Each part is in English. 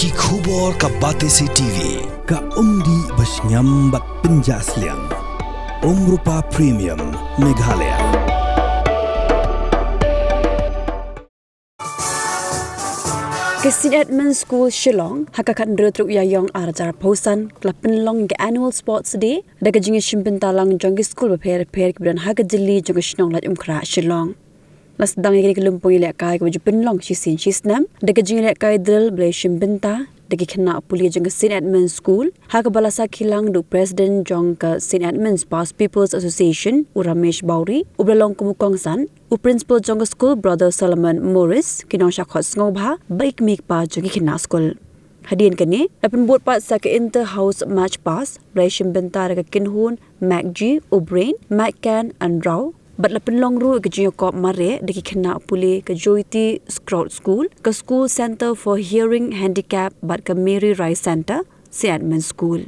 Ki khubor ka Batesi TV ka umdi basnyam bak penjaslian Rupa Premium Meghalaya. St. Edmund'S School Shillong hakakan retruk yayong arajar posan klapen long ke annual sports day daga jingi shimpin talang jongi school beper kemudian haga jeli jongi shnong lat umkra Shillong. Nasdang igri kelumpung ilek kai ke jupin long shisin shisnam daga jingi ilek kai drill blay shimpin ta daga kena puli jongi St. Edmund'S School haga balasa kilang du president jong ke St. Edmund'S Past People's Association Ramesh Bauri ublalong kumukong san u principal jong school brother Solomon Morris kinong syakot ngobha baik mik pa jong kina school hadian kini dapat buat pat sa ke inter house match pass relation bentar ke kinhun MacG O'Brien McCann and Rao bat lapen long ru ke jio kop mare de kina puli ke Joyti Scout School ke School Center for Hearing Handicap bat ke Mary Rice Center St. Edmund'S School.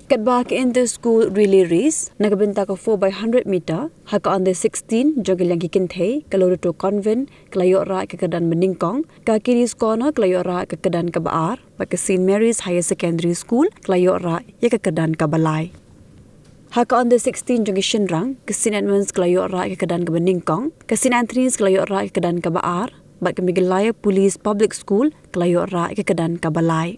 Kadba ke inter school relay race nagabenta ka 4x100 meter haka on the 16 jogil yang kinthe kalau to convent kelayo ra ke kedan meningkong ka kiris corner kelayo ra ke kedan ka baar ba ke St. Mary's Higher Secondary School kelayo ra ya ke kedan ka balai haka on the 16 jogil shinrang ke St. Edmund'S kelayo ra ke kedan ka meningkong ke St. Anthony's kelayo ra ke kedan ka baar ba ke Migilaya Police Public School kelayo ra ke kedan ka balai.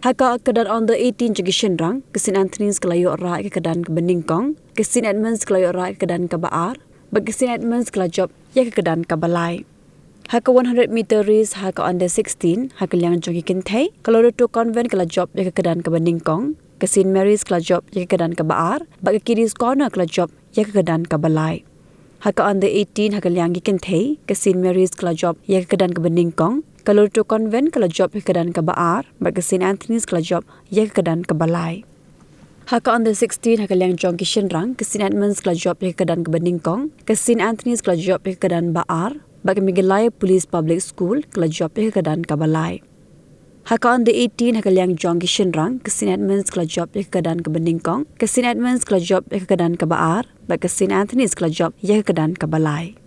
Haka kedan on the 18 jagi shinrang ke St. Anthony's kelayo ra ke kedan ke Beningkong ke St. Edmund'S kelayo ra ke kedan ke Baar bagi St. Edmund'S kelajop ya ke kedan ke Balai. Haka 100 meter race haka on the 16 haka liang jogi kintai kalau to convent kelajop ya ke kedan ke Beningkong ke St. Mary's kelajop ya ke kedan ke Baar bagi kiris corner kelajop ya ke kedan ke Balai. Haka on the 18 haka liang kintai ke St. Mary's kelajop ya ke kedan ke Beningkong kalau to convent kalau job ke kedan ke Baar bagi St. Anthony's kalau job ya ke kedan ke Balai. Haka on the 16 haka liang jong kishin rang ke St. Edmund'S kalau job ya ke kedan ke Beningkong ke St. Anthony's kalau job ya ke kedan Baar bagi Migilaya Police Public School kalau job ya ke kedan ke Balai. Haka on the 18 haka liang jong kishin rang ke St. Edmund'S kalau job ya ke kedan ke Beningkong ke St. Edmund'S kalau job ya ke kedan ke Baar bagi St. Anthony's kalau job ya ke kedan ke Balai.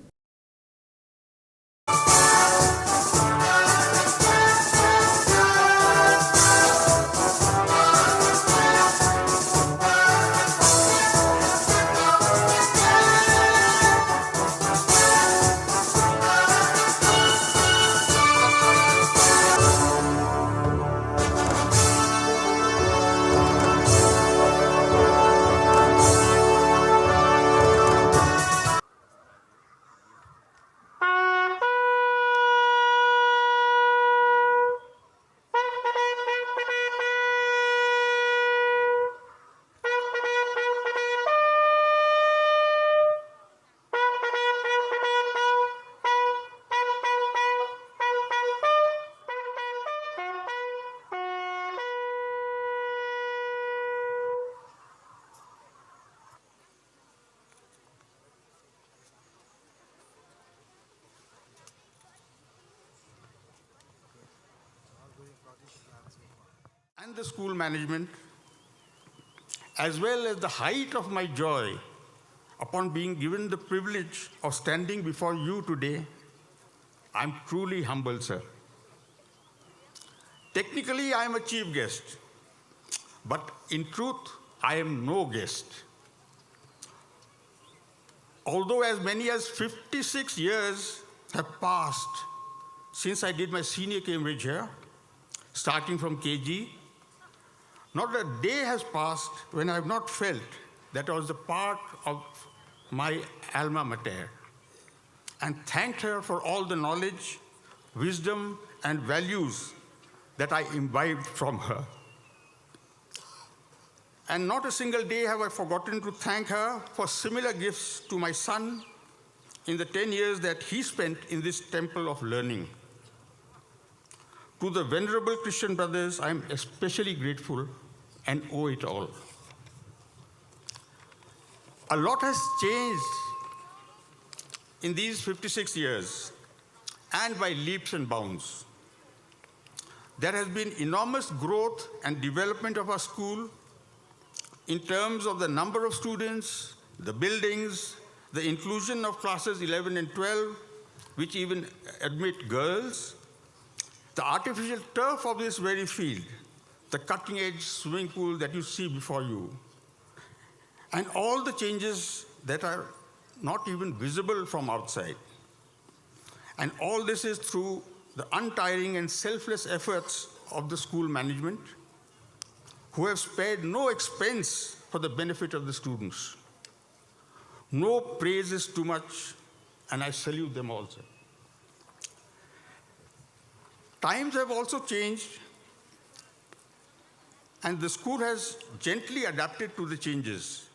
And the school management, as well as the height of my joy upon being given the privilege of standing before you today, I'm truly humbled, sir. Technically, I am a chief guest, but in truth, I am no guest. Although as many as 56 years have passed since I did my senior Cambridge here, starting from KG, not a day has passed when I have not felt that I was a part of my alma mater and thanked her for all the knowledge, wisdom, and values that I imbibed from her. And not a single day have I forgotten to thank her for similar gifts to my son in the 10 years that he spent in this temple of learning. To the venerable Christian brothers, I am especially grateful and owe it all. A lot has changed in these 56 years, and by leaps and bounds. There has been enormous growth and development of our school in terms of the number of students, the buildings, the inclusion of classes 11 and 12, which even admit girls, The artificial turf of this very field, the cutting-edge swimming pool that you see before you, and all the changes that are not even visible from outside. And all this is through the untiring and selfless efforts of the school management, who have spared no expense for the benefit of the students. No praise is too much, and I salute them also. Times have also changed, and the school has gently adapted to the changes.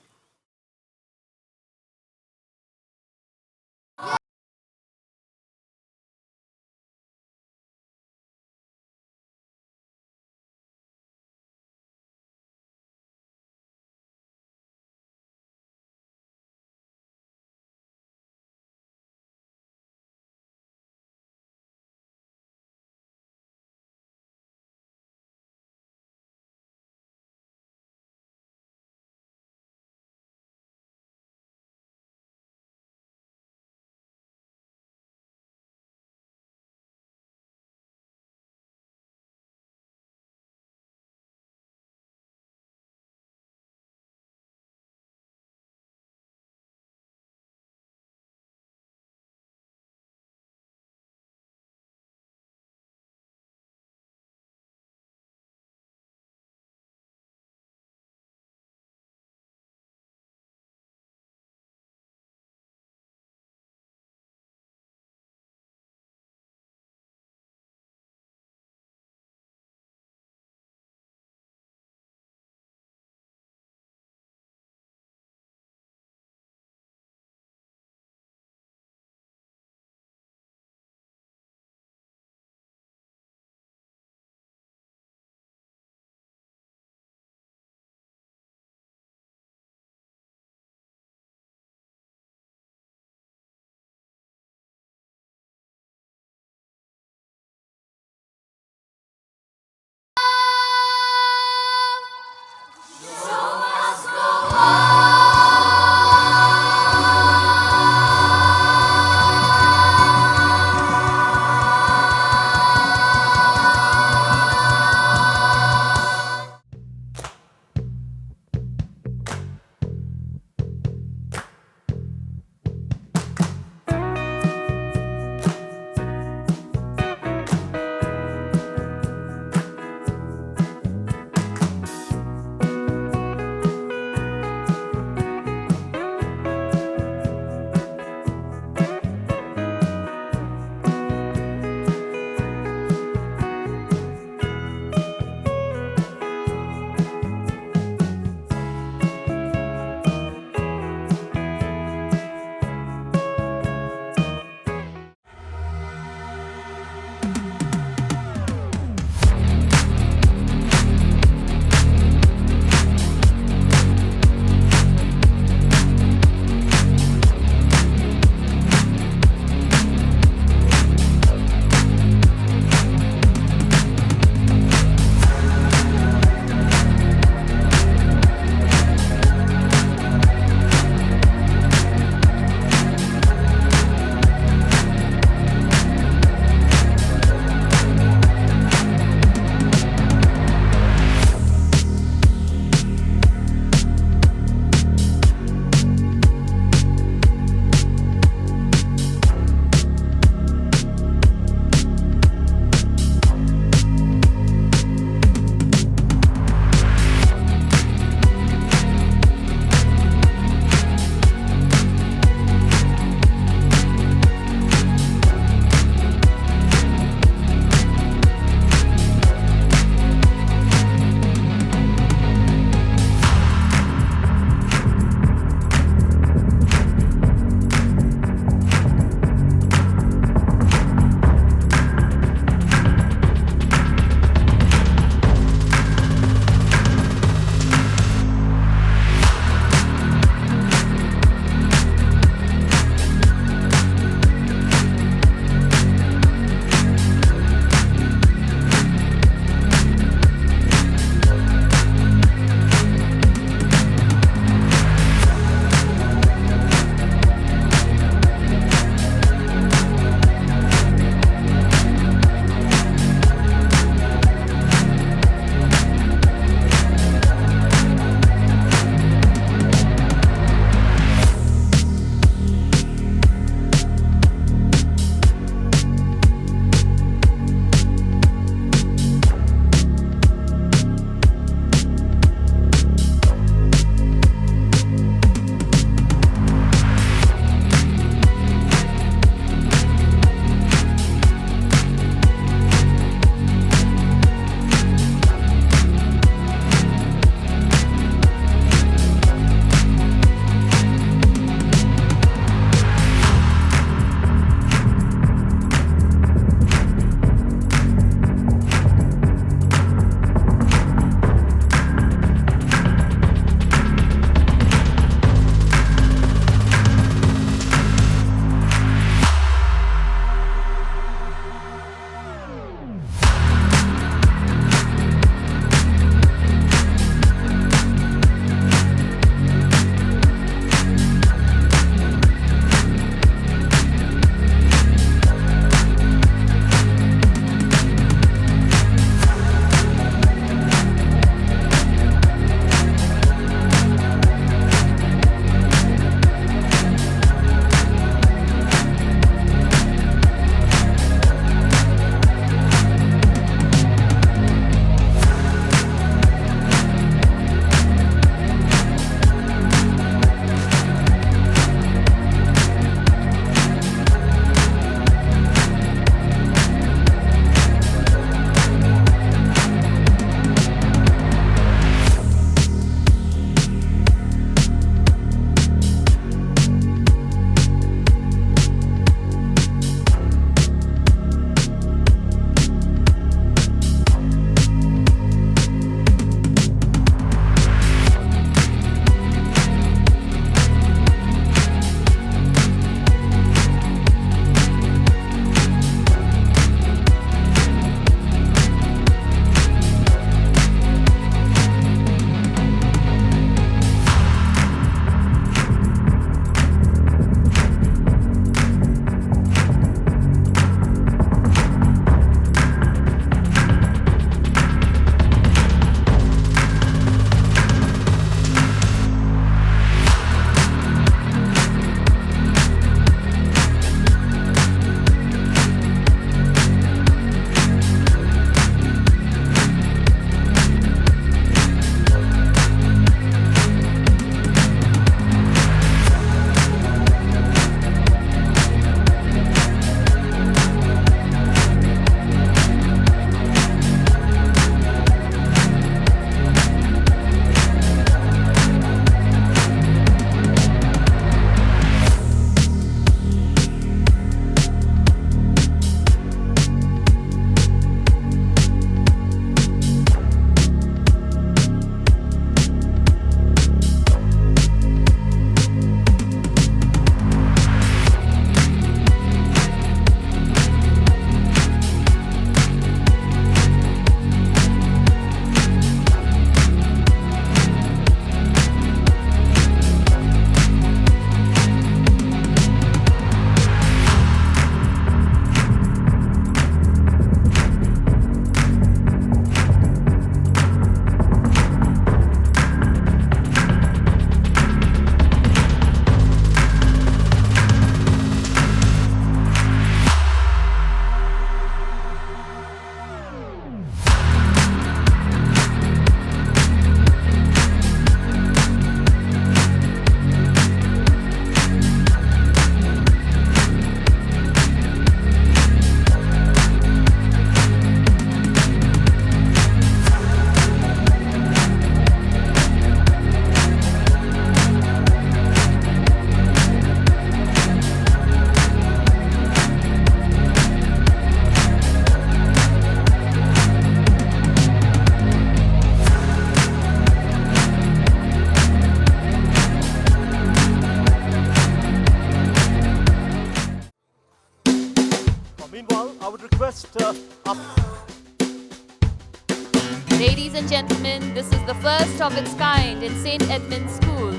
Ladies and gentlemen, this is the first of its kind in St. Edmund'S School.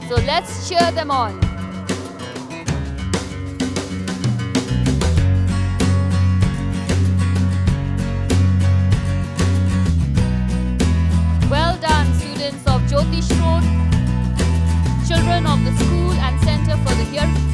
So let's cheer them on. Well done, students of Jyotish Road, children of the school and Center for the Here